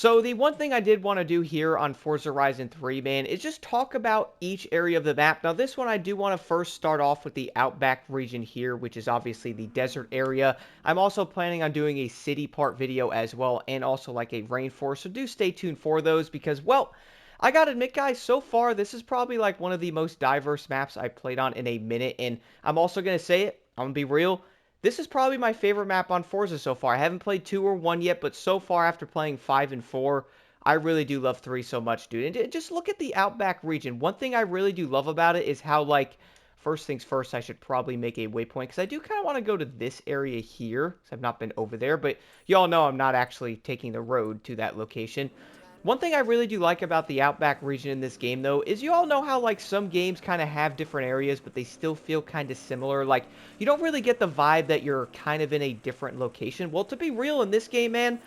So the one thing I did want to do here on Forza Horizon 3, man, is just talk about each area of the map. Now, this one I do want to first start off with the Outback region here, which is obviously the desert area. I'm also planning on doing a city part video as well, and also like a rainforest, so do stay tuned for those because, well, I gotta admit, guys, so far, this is probably like one of the most diverse maps I've played on in a minute, and I'm also gonna say it, I'm gonna be real, this is probably my favorite map on Forza so far. I haven't played 2 or 1 yet, but so far after playing 5 and 4, I really do love 3 so much, dude. And just look at the Outback region. One thing I really do love about it is how, like, first things first, I should probably make a waypoint, because I do kind of want to go to this area here, because I've not been over there, but y'all know I'm not actually taking the road to that location. One thing I really do like about the Outback region in this game, though, is you all know how, like, some games kind of have different areas, but they still feel kind of similar. Like, you don't really get the vibe that you're kind of in a different location. Well, to be real, in this game, man,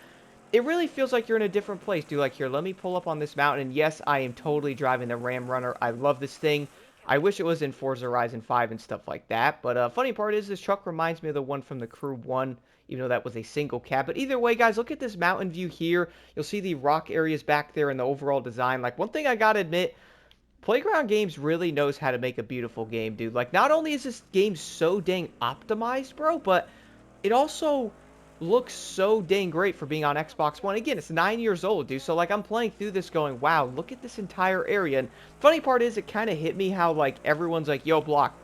it really feels like you're in a different place, dude. Like, here, let me pull up on this mountain, and yes, I am totally driving the Ram Runner. I love this thing. I wish it was in Forza Horizon 5 and stuff like that, but funny part is this truck reminds me of the one from the Crew 1, even though that was a single cab. But either way, guys, look at this mountain view here. You'll see the rock areas back there and the overall design. Like, one thing I gotta admit, Playground Games really knows how to make a beautiful game, dude. Like, not only is this game so dang optimized, bro, but it also looks so dang great for being on Xbox One. Again, it's 9 years old, dude. So, like, I'm playing through this going, wow, look at this entire area. And funny part is, it kind of hit me how, like, everyone's like, yo, Block,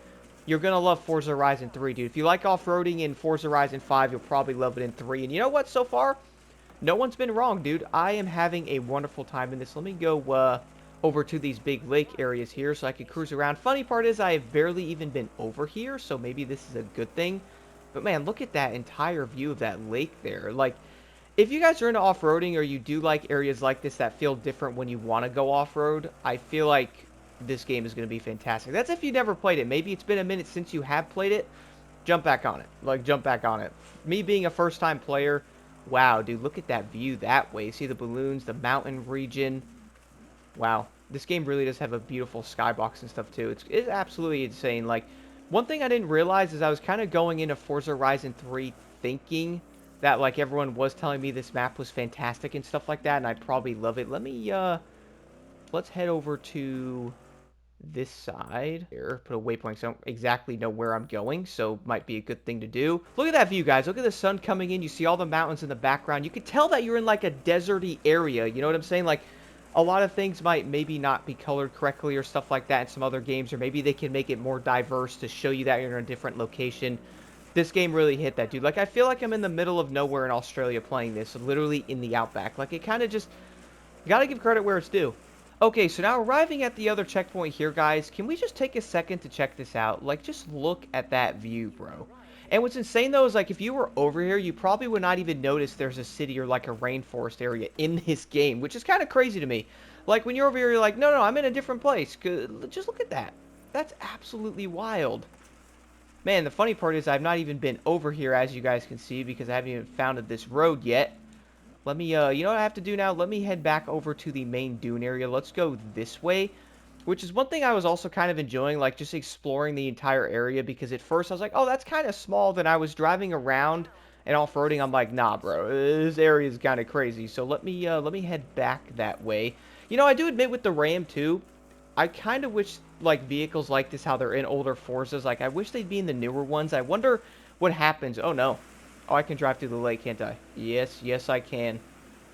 you're going to love Forza Horizon 3, dude. If you like off-roading in Forza Horizon 5, you'll probably love it in 3. And you know what? So far, no one's been wrong, dude. I am having a wonderful time in this. Let me go, over to these big lake areas here so I can cruise around. Funny part is I have barely even been over here, so maybe this is a good thing. But man, look at that entire view of that lake there. Like, if you guys are into off-roading or you do like areas like this that feel different when you want to go off-road, I feel like this game is going to be fantastic. That's if you never played it. Maybe it's been a minute since you have played it. Jump back on it. Like, jump back on it. Me being a first-time player, wow, dude, look at that view that way. See the balloons, the mountain region. Wow, this game really does have a beautiful skybox and stuff too. It's absolutely insane. Like, one thing I didn't realize is I was kind of going into Forza Horizon 3 thinking that, like, everyone was telling me this map was fantastic and stuff like that, and I'd probably love it. Let me, let's head over to this side here, put a waypoint so I don't exactly know where I'm going, so might be a good thing to do. Look at that view, guys. Look at the sun coming in. You see all the mountains in the background. You could tell that you're in like a deserty area, you know what I'm saying? Like, a lot of things might maybe not be colored correctly or stuff like that in some other games, or maybe they can make it more diverse to show you that you're in a different location. This game really hit that, dude. Like, I feel like I'm in the middle of nowhere in Australia playing this, literally in the outback. Like, it kind of just, you gotta give credit where it's due. Okay, so now arriving at the other checkpoint here, guys, can we just take a second to check this out? Like, just look at that view, bro. And what's insane, though, is, like, if you were over here, you probably would not even notice there's a city or, like, a rainforest area in this game, which is kind of crazy to me. Like, when you're over here, you're like, no, no, I'm in a different place. Just look at that. That's absolutely wild. Man, the funny part is I've not even been over here, as you guys can see, because I haven't even founded this road yet. Let me, you know what I have to do now? Let me head back over to the main dune area. Let's go this way, which is one thing I was also kind of enjoying, like, just exploring the entire area, because at first I was like, oh, that's kind of small. Then I was driving around and off-roading. I'm like, nah, bro, this area is kind of crazy. So let me head back that way. You know, I do admit with the Ram, too, I kind of wish, like, vehicles like this, how they're in older Forzas, like, I wish they'd be in the newer ones. I wonder what happens. Oh, no. Oh, I can drive through the lake, can't I? Yes, yes, I can.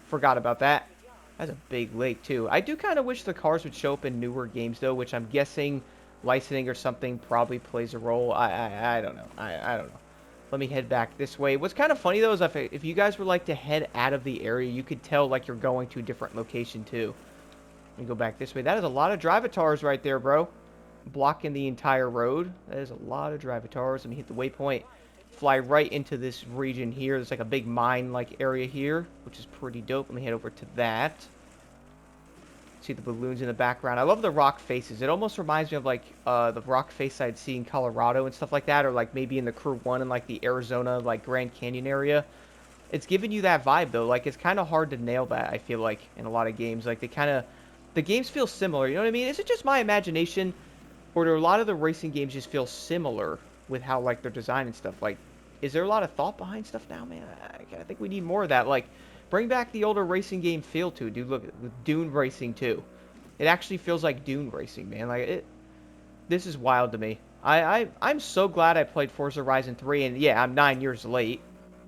Forgot about that. That's a big lake, too. I do kind of wish the cars would show up in newer games, though, which I'm guessing licensing or something probably plays a role. I don't know. I don't know. Let me head back this way. What's kind of funny, though, is if you guys were, like, to head out of the area, you could tell, like, you're going to a different location, too. Let me go back this way. That is a lot of drivatars right there, bro. Blocking the entire road. That is a lot of drivatars. Let me hit the waypoint. Fly right into this region here. There's like a big mine-like area here, which is pretty dope. Let me head over to that. See the balloons in the background. I love the rock faces. It almost reminds me of like the rock face I'd see in Colorado and stuff like that, or like maybe in the Crew 1 in like the Arizona like Grand Canyon area. It's giving you that vibe though. Like, it's kind of hard to nail that, I feel like, in a lot of games. Like, the games feel similar, you know what I mean? Is it just my imagination, or do a lot of the racing games just feel similar with how, like, they're designed and stuff? Like, is there a lot of thought behind stuff now, man? I think we need more of that. Like, Bring back the older racing game feel to it, dude. Look, with Dune Racing too. It actually feels like Dune Racing, man. Like it. This is wild to me. I'm so glad I played Forza Horizon 3, and yeah, I'm 9 years late,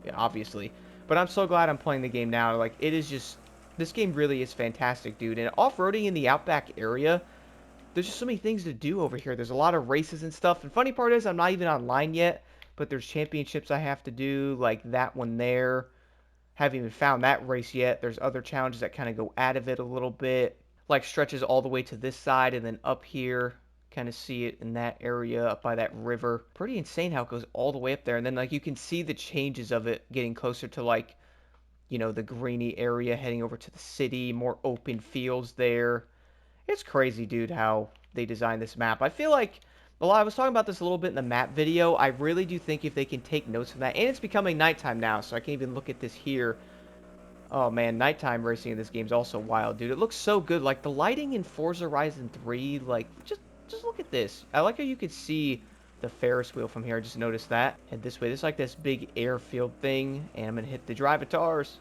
yeah, obviously. But I'm so glad I'm playing the game now. Like, it is just, this game really is fantastic, dude. And off-roading in the Outback area, there's just so many things to do over here. There's a lot of races and stuff. And funny part is, I'm not even online yet, but there's championships I have to do, like that one there. Haven't even found that race yet. There's other challenges that kind of go out of it a little bit. Like stretches all the way to this side and then up here. Kind of see it in that area up by that river. Pretty insane how it goes all the way up there. And then like you can see the changes of it getting closer to like, you know, the greeny area heading over to the city. More open fields there. It's crazy, dude, how they designed this map. I feel like, well, I was talking about this a little bit in the map video. I really do think if they can take notes from that. And it's becoming nighttime now, so I can't even look at this here. Oh, man, nighttime racing in this game is also wild, dude. It looks so good. Like, the lighting in Forza Horizon 3, like, just look at this. I like how you could see the Ferris wheel from here. I just noticed that. Head this way. This is like this big airfield thing, and I'm going to hit the drivatars.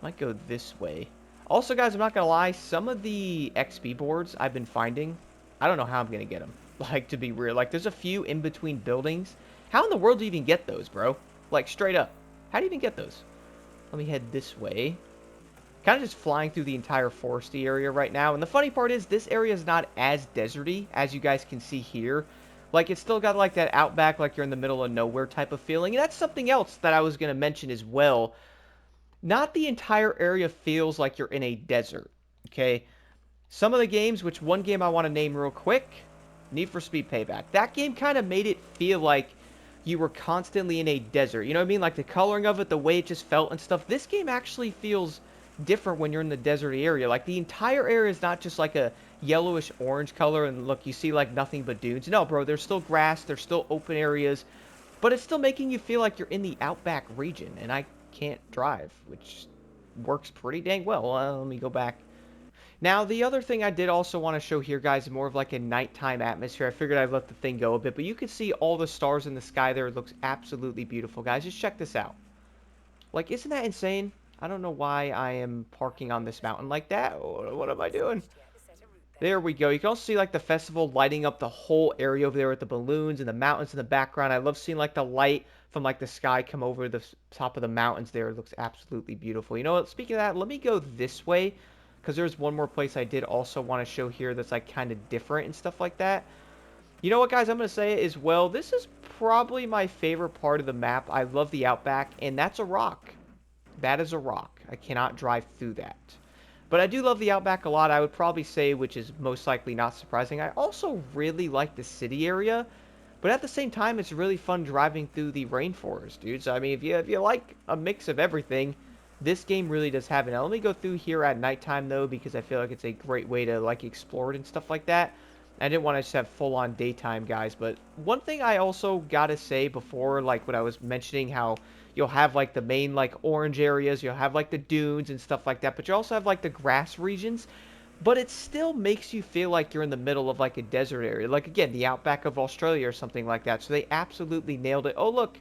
Might go this way. Also, guys, I'm not going to lie. Some of the XP boards I've been finding, I don't know how I'm going to get them. Like, to be real. Like, there's a few in between buildings. How in the world do you even get those, bro? Like, straight up. How do you even get those? Let me head this way. Kind of just flying through the entire foresty area right now. And the funny part is, this area is not as deserty as you guys can see here. Like, it's still got, like, that outback, like you're in the middle of nowhere type of feeling. And that's something else that I was going to mention as well. Not the entire area feels like you're in a desert, okay? Some of the games, which one game I want to name real quick, Need for Speed Payback. That game kind of made it feel like you were constantly in a desert. You know what I mean? Like the coloring of it, the way it just felt and stuff. This game actually feels different when you're in the desert area. Like the entire area is not just like a yellowish orange color and look, you see like nothing but dunes. No, bro, there's still grass, there's still open areas, but it's still making you feel like you're in the Outback region. And I can't drive, which works pretty dang well. Let me go back. Now, the other thing I did also want to show here, guys, is more of like a nighttime atmosphere. I figured I'd let the thing go a bit, but you can see all the stars in the sky there. It looks absolutely beautiful, guys. Just check this out. Like, isn't that insane? I don't know why I am parking on this mountain like that. What am I doing? There we go. You can also see like the festival lighting up the whole area over there with the balloons and the mountains in the background. I love seeing like the light from like the sky come over the top of the mountains there. It looks absolutely beautiful. You know what? Speaking of that, let me go this way because there's one more place I did also want to show here that's like kind of different and stuff like that. You know what, guys? I'm going to say it as well. This is probably my favorite part of the map. I love the Outback, and that's a rock. That is a rock. I cannot drive through that. But I do love the Outback a lot. I would probably say, which is most likely not surprising, I also really like the city area. But at the same time, it's really fun driving through the rainforest, dudes. I mean, if you like a mix of everything, this game really does have it. Now, let me go through here at nighttime, though, because I feel like it's a great way to, like, explore it and stuff like that. I didn't want to just have full-on daytime, guys. But one thing I also got to say before, like, what I was mentioning, how you'll have, like, the main, like, orange areas. You'll have, like, the dunes and stuff like that. But you also have, like, the grass regions. But it still makes you feel like you're in the middle of, like, a desert area. Like, again, the outback of Australia or something like that. So they absolutely nailed it. Oh, look.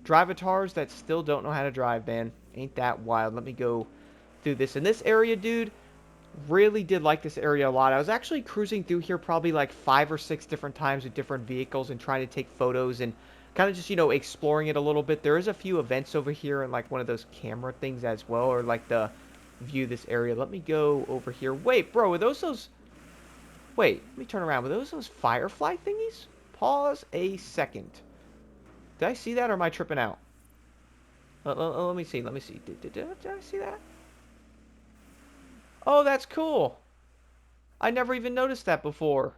Drivatars that still don't know how to drive, man. Ain't that wild. Let me go through this. In this area, dude, really did like this area a lot. I was actually cruising through here probably like 5 or 6 different times with different vehicles and trying to take photos and kind of just, you know, exploring it a little bit. There is a few events over here and like one of those camera things as well, or like the view this area. Let me go over here. Wait, bro, were those... Wait, let me turn around. Were those firefly thingies? Pause a second. Did I see that or am I tripping out? Let me see. Let me see. Did I see that? Oh, that's cool. I never even noticed that before.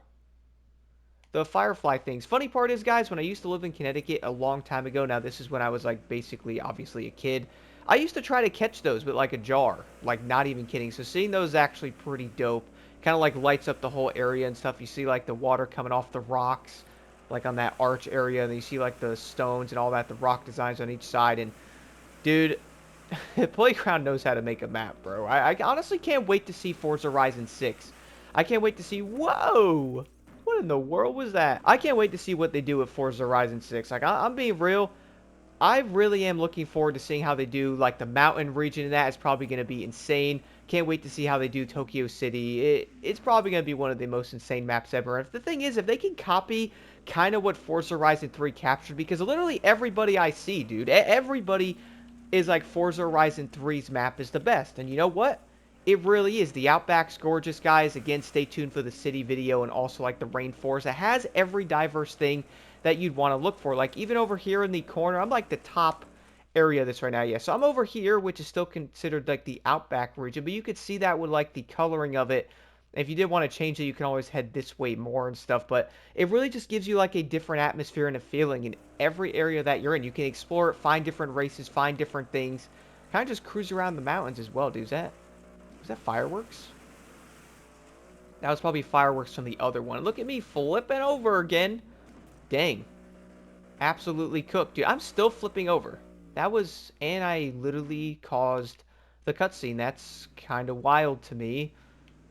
The firefly things. Funny part is, guys, when I used to live in Connecticut a long time ago, now this is when I was, like, basically, obviously a kid, I used to try to catch those with, like, a jar. Like, not even kidding. So seeing those is actually pretty dope. Kind of, like, lights up the whole area and stuff. You see, like, the water coming off the rocks, like, on that arch area. And you see, like, the stones and all that, the rock designs on each side. And, dude... Playground knows how to make a map, bro. I honestly can't wait to see Forza Horizon 6. I can't wait to see... Whoa! What in the world was that? I can't wait to see what they do with Forza Horizon 6. Like, I'm being real. I really am looking forward to seeing how they do, like, the mountain region, and that is probably going to be insane. Can't wait to see how they do Tokyo City. It's probably going to be one of the most insane maps ever. And the thing is, if they can copy kind of what Forza Horizon 3 captured, because literally everybody I see, dude, everybody is like Forza Horizon 3's map is the best. And you know what? It really is. The Outback's gorgeous, guys. Again, stay tuned for the city video and also like the rainforest. It has every diverse thing that you'd want to look for. Like even over here in the corner, I'm like the top area of this right now. Yeah, so I'm over here, which is still considered like the Outback region, but you could see that with like the coloring of it. If you did want to change it, you can always head this way more and stuff, but it really just gives you like a different atmosphere and a feeling in every area that you're in. You can explore it, find different races, find different things, kind of just cruise around the mountains as well, dude. Was that fireworks? That was probably fireworks from the other one. Look at me flipping over again. Dang. Absolutely cooked, dude. I'm still flipping over. That was, and I literally caused the cutscene. That's kind of wild to me.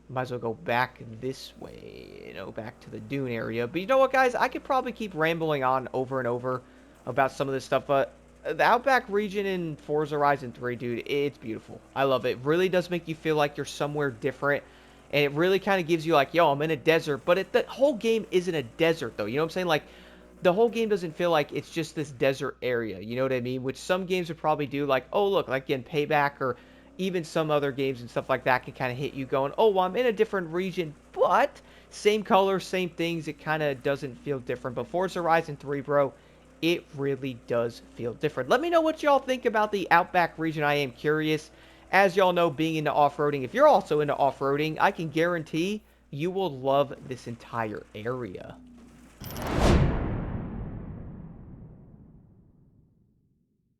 Might as well go back this way, you know, back to the dune area. But you know what, guys? I could probably keep rambling on over and over about some of this stuff, but the Outback region in Forza Horizon 3, dude, it's beautiful. I love it. It really does make you feel like you're somewhere different, and it really kind of gives you like, yo, I'm in a desert, but the whole game isn't a desert, though. You know what I'm saying? Like, the whole game doesn't feel like it's just this desert area, you know what I mean? Which some games would probably do, like, oh, look, like in Payback or even some other games and stuff like that can kind of hit you going, oh, well, I'm in a different region, but same color, same things, it kind of doesn't feel different. But Forza Horizon 3, bro, it really does feel different. Let me know what y'all think about the Outback region. I am curious. As y'all know, being into off-roading, if you're also into off-roading, I can guarantee you will love this entire area.